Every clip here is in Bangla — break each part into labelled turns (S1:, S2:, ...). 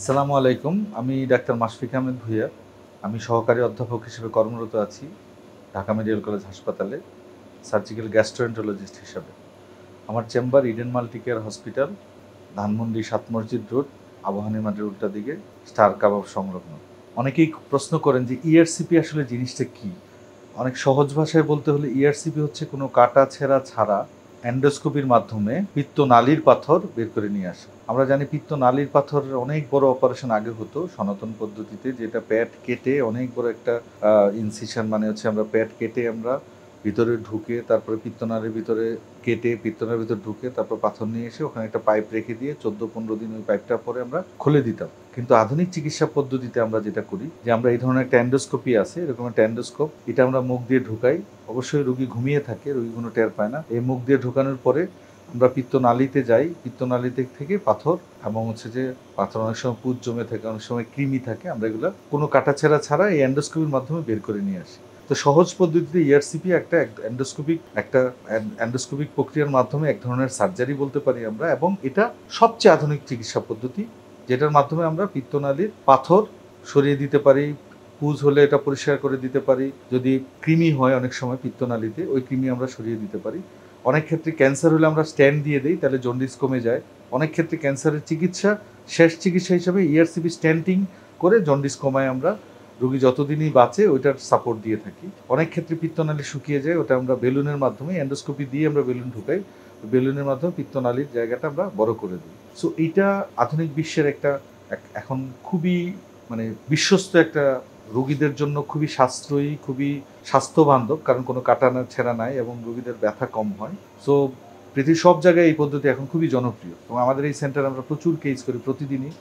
S1: আসসালামু আলাইকুম। আমি ডাক্তার মাশফিক আহমেদ ভূঁইয়া। আমি সহকারী অধ্যাপক হিসেবে কর্মরত আছি ঢাকা মেডিকেল কলেজ হাসপাতালে সার্জিক্যাল গ্যাস্ট্রোএন্টারোলজিস্ট হিসাবে। আমার chamber Eden Multicare hospital, Dhanmondi ৭ মসজিদ রোড, আবাহনী মাঠের উল্টা দিকে, স্টার কাবাব সংলগ্ন। অনেকেই প্রশ্ন করেন যে ইআরসিপি আসলে জিনিসটা কী? অনেক সহজ ভাষায় বলতে হলে ইআরসিপি হচ্ছে কোনো কাটা-ছেঁড়া ছাড়া এন্ডোস্কোপির মাধ্যমে পিত্তনালীর পাথর বের করে নিয়ে আসা। আমরা জানি পিত্তনালীর পাথরের অনেক বড় অপারেশন আগে হতো সনাতন পদ্ধতিতে, যেটা পেট কেটে অনেক বড় একটা ইনসিশন, মানে হচ্ছে আমরা পেট কেটে আমরা ভিতরে ঢুকে তারপরে পিত্তনালীর ভিতরে কেটে পিত্তনালীর ভিতরে ঢুকে তারপর পাথর নিয়ে এসে ওখানে একটা পাইপ রেখে দিয়ে 14-15 দিন ওই পাইপটা পরে আমরা খুলে দিতাম। কিন্তু আধুনিক চিকিৎসা পদ্ধতিতে আমরা যেটা করি যে আমরা এই ধরনের একটা এন্ডোস্কোপি আছে, এরকম একটা এন্ডোস্কোপ, এটা আমরা মুখ দিয়ে ঢুকাই। অবশ্যই রোগী ঘুমিয়ে থাকে, রোগী কোনো টের পায় না। এই মুখ দিয়ে ঢুকানোর পরে আমরা পিত্তনালীতে যাই, পিত্তনালীতে থেকে পাথর এবং হচ্ছে যে পাথর অনেক সময় পুঁজ জমে থাকে, অনেক সময় কৃমি থাকে, আমরা এগুলো কোনো কাটাছেঁড়া ছাড়া এই এন্ডোস্কোপির মাধ্যমে বের করে নিয়ে আসি। তো সহজ পদ্ধতিতে ইআরসিপি একটা এন্ডোস্কোপিক প্রক্রিয়ার মাধ্যমে এক ধরনের সার্জারি বলতে পারি আমরা, এবং এটা সবচেয়ে আধুনিক চিকিৎসা পদ্ধতি, যেটার মাধ্যমে আমরা পিত্তনালীর পাথর সরিয়ে দিতে পারি। পুঁজ হলে এটা পরিষ্কার করে দিতে পারি, যদি কৃমি হয় অনেক সময় পিত্তনালীতে, ওই কৃমি আমরা সরিয়ে দিতে পারি। অনেক ক্ষেত্রে ক্যান্সার হলে আমরা স্ট্যান্ড দিয়ে দিই, তাহলে জন্ডিস কমে যায়। অনেক ক্ষেত্রে ক্যান্সারের শেষ চিকিৎসা হিসেবে ইআরসিপি স্ট্যান্টিং করে জন্ডিস কমায় আমরা, রোগী যতদিনই বাঁচে ওইটার সাপোর্ট দিয়ে থাকি। অনেক ক্ষেত্রে পিত্তনালী শুকিয়ে যায়, ওটা আমরা বেলুনের মাধ্যমে, এন্ডোস্কোপি দিয়ে আমরা বেলুন ঢুকাই, বেলুনের মাধ্যমে পিত্তনালীর জায়গাটা আমরা বড় করে দিই। সো এইটা আধুনিক বিশ্বের একটা এখন খুবই মানে বিশ্বস্ত একটা, রোগীদের জন্য খুবই সাশ্রয়ী, খুবই স্বাস্থ্যবান্ধব, কারণ কোনো কাটানা ছেঁড়া নাই এবং রোগীদের ব্যথা কম হয়। সো পৃথিবীর সব জায়গায় এই পদ্ধতি এখন খুবই জনপ্রিয়, এবং আমাদের এই সেন্টারে আমরা প্রচুর কেস করি, প্রতিদিনই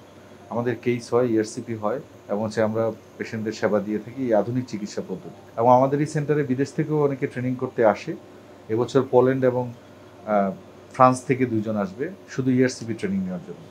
S1: আমাদের কেস হয়, ইআরসিপি হয়, এবং হচ্ছে আমরা পেশেন্টদের সেবা দিয়ে থাকি এই আধুনিক চিকিৎসা পদ্ধতি। এবং আমাদের এই সেন্টারে বিদেশ থেকেও অনেকে ট্রেনিং করতে আসে। এবছর পোল্যান্ড এবং ফ্রান্স থেকে 2 জন আসবে শুধু ইআরসিপি ট্রেনিং নেওয়ার জন্য।